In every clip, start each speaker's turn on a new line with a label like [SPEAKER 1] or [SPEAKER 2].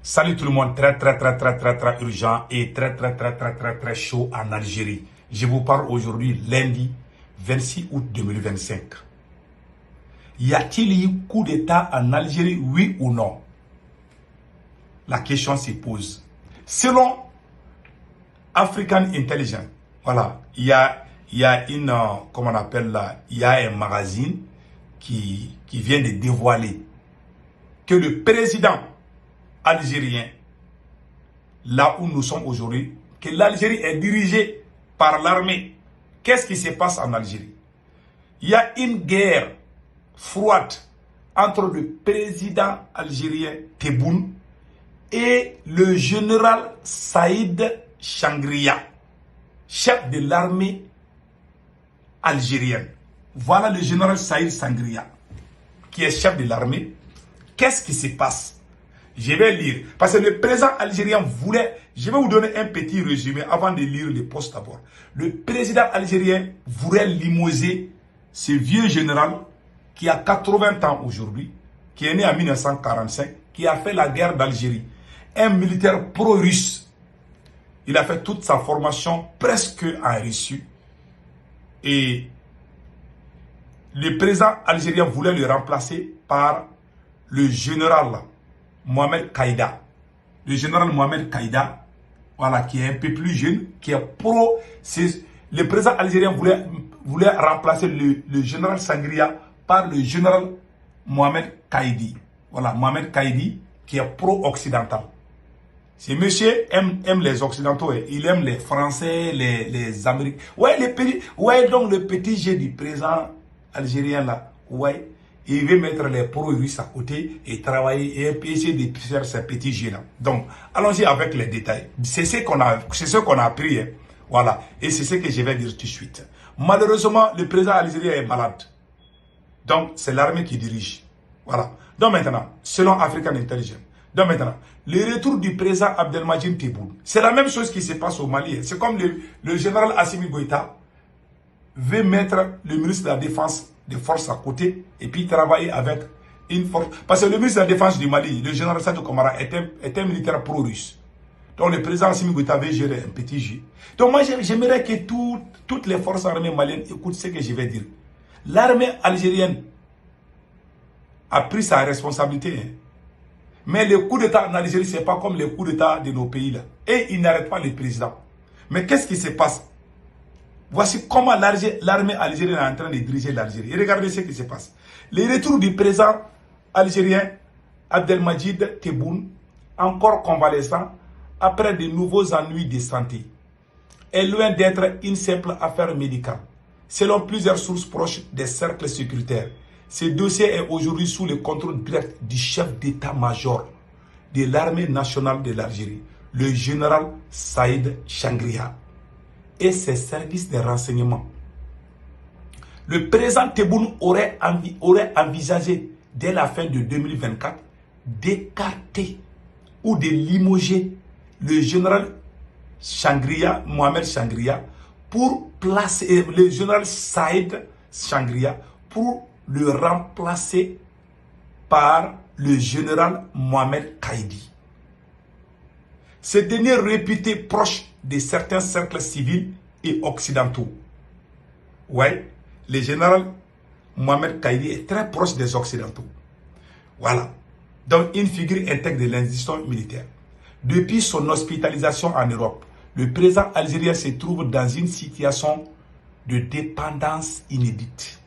[SPEAKER 1] Salut tout le monde, très urgent et très chaud en Algérie. Je vous parle aujourd'hui lundi 26 août 2025. Y a-t-il eu coup d'État en Algérie, oui ou non? La question se pose. Selon African Intelligence, voilà, il y a une, comment on appelle là, il y a un magazine qui vient de dévoiler que le président algérien, là où nous sommes aujourd'hui, que l'Algérie est dirigée par l'armée. Qu'est-ce qui se passe en Algérie? Il y a une guerre froide entre le président algérien Tebboune et le général Saïd Changria, chef de l'armée algérienne. Voilà le général Saïd Changria, qui est chef de l'armée. Qu'est-ce qui se passe? Je vais lire. Parce que le président algérien voulait... Je vais vous donner un petit résumé avant de lire les postes d'abord. Le président algérien voulait limoger ce vieux général qui a 80 ans aujourd'hui, qui est né en 1945, qui a fait la guerre d'Algérie. Un militaire pro-russe. Il a fait toute sa formation presque en Russie. Et le président algérien voulait le remplacer par le général Mohamed Kaïda. Le général Mohamed Kaïda, voilà, qui est un peu plus jeune, qui est pro. Le président algérien voulait remplacer le général Sangria par le général Mohamed Kaïdi. Voilà, Mohamed Kaïdi, qui est pro-occidental. Ce monsieur aime les Occidentaux, il aime les Français, les Américains. Ouais, donc le petit jeu du président algérien là, ouais. Il veut mettre les pro-russes à côté et travailler et essayer de faire ces petits jeux-là. Donc, allons-y avec les détails. C'est ce qu'on a appris. Hein. Voilà. Et c'est ce que je vais dire tout de suite. Malheureusement, le président algérien est malade. Donc, c'est l'armée qui dirige. Voilà. Donc maintenant, selon African Intelligence, donc maintenant, le retour du président Abdelmadjid Tebboune, c'est la même chose qui se passe au Mali. C'est comme le général Assimi Goïta veut mettre le ministre de la Défense de force à côté et puis travailler avec une force. Parce que le ministre de la Défense du Mali, le général Sadou Kamara, est un militaire pro-russe. Donc le président Assimi Goïta veut gérer un petit jeu. Donc moi j'aimerais que toutes les forces armées maliennes écoutent ce que je vais dire. L'armée algérienne a pris sa responsabilité. Hein. Mais le coup d'État en Algérie, ce n'est pas comme les coups d'État de nos pays là. Et ils n'arrêtent pas le président. Mais qu'est-ce qui se passe? Voici comment l'armée algérienne est en train de diriger l'Algérie. Et regardez ce qui se passe. Le retour du président algérien Abdelmadjid Tebboune, encore convalescent, après de nouveaux ennuis de santé, est loin d'être une simple affaire médicale. Selon plusieurs sources proches des cercles sécuritaires, ce dossier est aujourd'hui sous le contrôle direct du chef d'état-major de l'armée nationale de l'Algérie, le général Saïd Changria, et ses services de renseignement. Le président Tebboune aurait envisagé, dès la fin de 2024, d'écarter ou de limoger le général Changria, Mohamed Changria, pour placer le général Saïd Changria, pour le remplacer par le général Mohamed Kaïdi. Ce dernier réputé proche de certains cercles civils et occidentaux. Ouais, le général Mohamed Kaïdi est très proche des occidentaux. Voilà. Donc, une figure intègre de l'institution militaire. Depuis son hospitalisation en Europe, le président algérien se trouve dans une situation de dépendance inédite.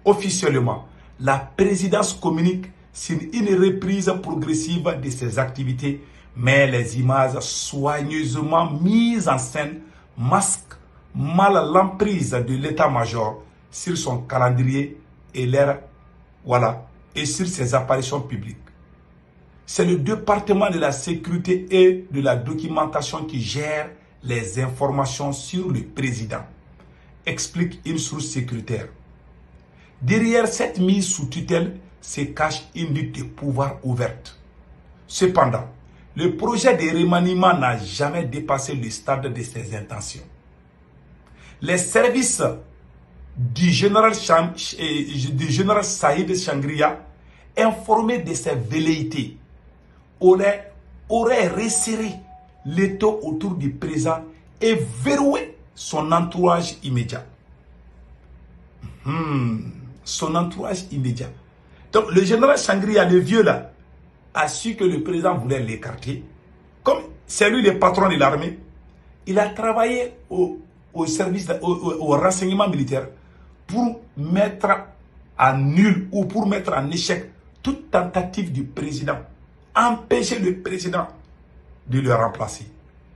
[SPEAKER 1] Officiellement, la présidence communique sur une reprise progressive de ses activités, mais les images soigneusement mises en scène masquent mal l'emprise de l'état-major sur son calendrier et sur ses apparitions publiques. C'est le département de la sécurité et de la documentation qui gère les informations sur le président, explique une source sécuritaire. Derrière cette mise sous tutelle se cache une lutte de pouvoir ouverte. Cependant, le projet de remaniement n'a jamais dépassé le stade de ses intentions. Les services du général Saïd Changria, informés de ses velléités, aurait resserré l'État autour du président et verrouillé son entourage immédiat. Son entourage immédiat. Donc le général Sangria, le vieux là, a su que le président voulait l'écarter. Comme c'est lui le patron de l'armée, il a travaillé au service, au renseignement militaire pour mettre à nul ou pour mettre en échec toute tentative du président, empêcher le président de le remplacer.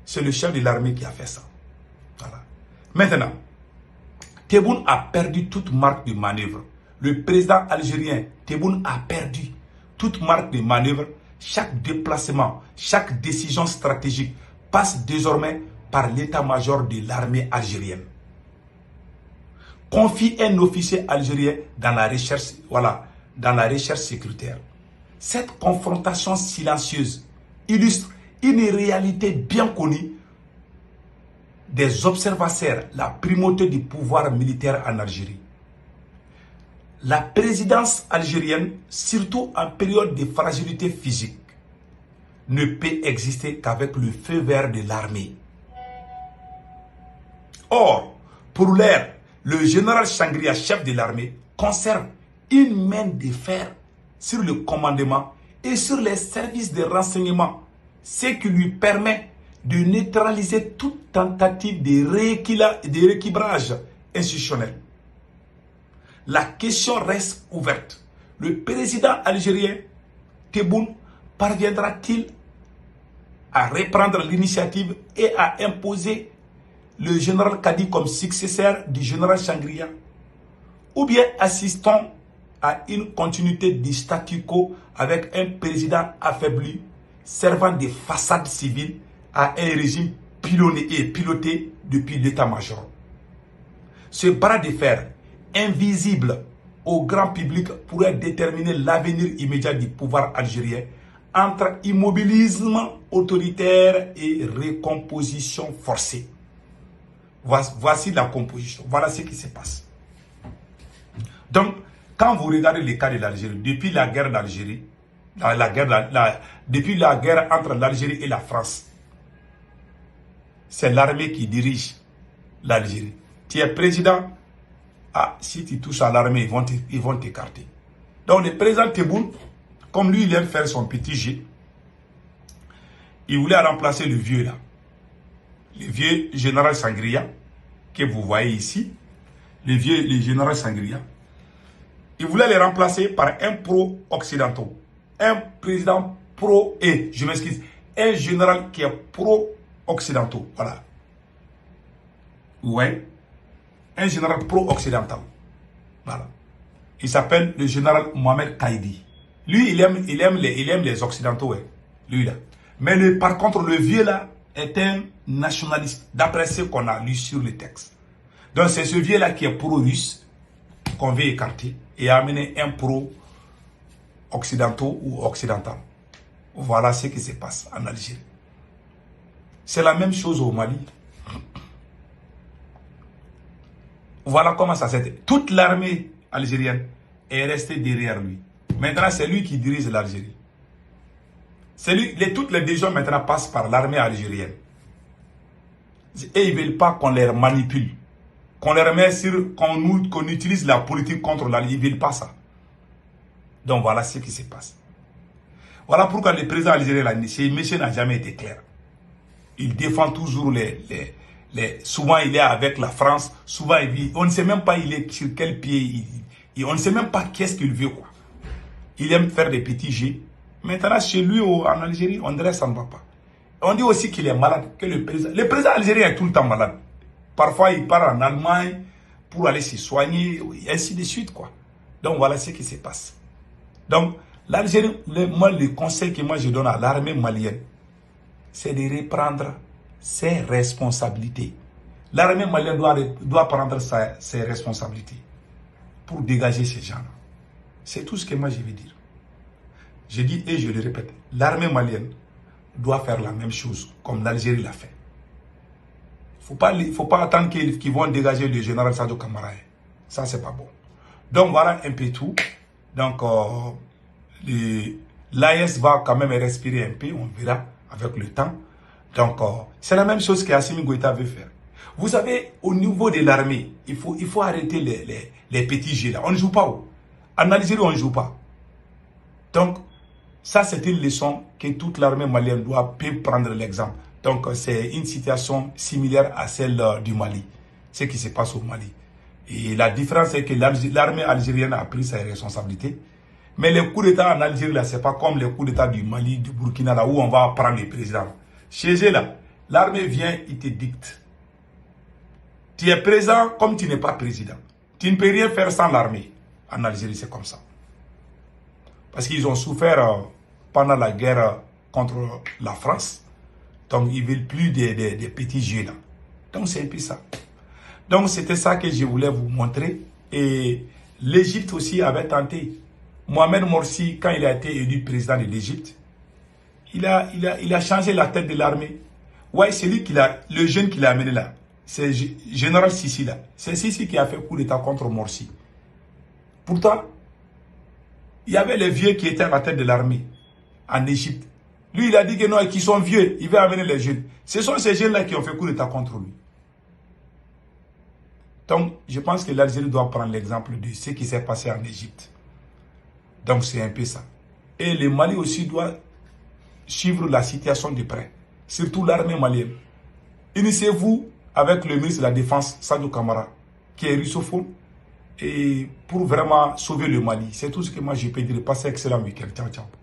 [SPEAKER 1] C'est le chef de l'armée qui a fait ça. Voilà. Maintenant, Tebboune a perdu toute marque de manœuvre. Le président algérien, Tebboune, a perdu toute marque de manœuvre. Chaque déplacement, chaque décision stratégique passe désormais par l'état-major de l'armée algérienne. Confie un officier algérien dans la recherche, dans la recherche sécuritaire. Cette confrontation silencieuse illustre une réalité bien connue des observateurs, la primauté du pouvoir militaire en Algérie. La présidence algérienne, surtout en période de fragilité physique, ne peut exister qu'avec le feu vert de l'armée. Or, pour l'heure, le général Sangria, chef de l'armée, conserve une main de fer sur le commandement et sur les services de renseignement, ce qui lui permet de neutraliser toute tentative de rééquilibrage institutionnel. La question reste ouverte. Le président algérien, Tebboune, parviendra-t-il à reprendre l'initiative et à imposer le général Kadi comme successeur du général Sangria? Ou bien assistons à une continuité du statu quo avec un président affaibli, servant de façade civile à un régime piloté depuis l'état-major? Ce bras de fer, invisible au grand public, pourrait déterminer l'avenir immédiat du pouvoir algérien entre immobilisme autoritaire et recomposition forcée. Voici la composition. Voilà ce qui se passe. Donc, quand vous regardez le cas de l'Algérie, depuis la guerre d'Algérie, depuis la guerre entre l'Algérie et la France, c'est l'armée qui dirige l'Algérie. Tu es président, si tu touches à l'armée, ils vont t'écarter. Donc le président Tebboune, comme lui, il aime faire son petit jet, il voulait remplacer le vieux là. Le vieux général Sangria, que vous voyez ici, le général Sangria, il voulait les remplacer par un pro-occidental, un président un général qui est pro-occidental, voilà. Ouais, un général pro-occidental, voilà. Il s'appelle le général Mohamed Kaïdi. Lui, il aime les occidentaux, ouais. Lui là. Mais par contre, le vieux là est un nationaliste, d'après ce qu'on a lu sur le texte. Donc c'est ce vieux là qui est pro-russe qu'on veut écarter et amener un pro-occidental ou occidental. Voilà ce qui se passe en Algérie. C'est la même chose au Mali. Voilà comment ça s'est fait. Toute l'armée algérienne est restée derrière lui. Maintenant, c'est lui qui dirige l'Algérie. Toutes les décisions maintenant passent par l'armée algérienne. Et ils ne veulent pas qu'on les manipule. Qu'on les remet qu'on utilise la politique contre l'Algérie. Ils ne veulent pas ça. Donc voilà ce qui se passe. Voilà pourquoi le président algérien, ce monsieur n'a jamais été clair. Il défend toujours souvent il est avec la France, souvent il vit, on ne sait même pas il est sur quel pied, on ne sait même pas qu'est-ce qu'il veut quoi. Il aime faire des petits jets. Maintenant chez lui en Algérie, on dirait ça ne va pas. On dit aussi qu'il est malade, que le président algérien est tout le temps malade. Parfois il part en Allemagne pour aller se soigner, et ainsi de suite quoi. Donc voilà ce qui se passe. Donc l'Algérie, le conseil que moi je donne à l'armée malienne, c'est de reprendre ses responsabilités. L'armée malienne doit prendre ses responsabilités pour dégager ces gens-là. C'est tout ce que moi je veux dire. Je dis et je le répète, l'armée malienne doit faire la même chose comme l'Algérie l'a fait. Il ne faut pas attendre qu'ils vont dégager le général Sadio Kamara. Ça, c'est pas bon. Donc voilà un peu tout. Donc L'AES va quand même respirer un peu, on verra avec le temps. Donc, c'est la même chose qu'Assimi Goïta veut faire. Vous savez, au niveau de l'armée, il faut arrêter les petits jeux là. On ne joue pas. En Algérie, on ne joue pas. Donc, ça, c'est une leçon que toute l'armée malienne doit prendre l'exemple. Donc, c'est une situation similaire à celle du Mali, ce qui se passe au Mali. Et la différence, c'est que l'armée algérienne a pris ses responsabilités. Mais les coups d'État en Algérie, là, ce n'est pas comme les coups d'État du Mali, du Burkina, là, où on va prendre les présidents. Chez eux, là, l'armée vient, il te dicte. Tu es présent comme tu n'es pas président. Tu ne peux rien faire sans l'armée. En Algérie, c'est comme ça. Parce qu'ils ont souffert pendant la guerre contre la France. Donc, ils ne veulent plus des petits jeux là. Donc, c'est un peu ça. Donc, c'était ça que je voulais vous montrer. Et l'Égypte aussi avait tenté. Mohamed Morsi, quand il a été élu président de l'Égypte, il a changé la tête de l'armée. Ouais, c'est lui le jeune qui l'a amené là. C'est général Sissi là. C'est Sissi qui a fait coup d'État contre Morsi. Pourtant, il y avait les vieux qui étaient à la tête de l'armée en Égypte. Lui, il a dit que non, qu'ils sont vieux, il va amener les jeunes. Ce sont ces jeunes-là qui ont fait coup d'État contre lui. Donc, je pense que l'Algérie doit prendre l'exemple de ce qui s'est passé en Égypte. Donc, c'est un peu ça. Et le Mali aussi doit suivre la situation de près. Surtout l'armée malienne. Initiez-vous avec le ministre de la Défense, Sadio Kamara, qui est russophone, et pour vraiment sauver le Mali. C'est tout ce que moi je peux dire. Passez un excellent week-end. Ciao, ciao.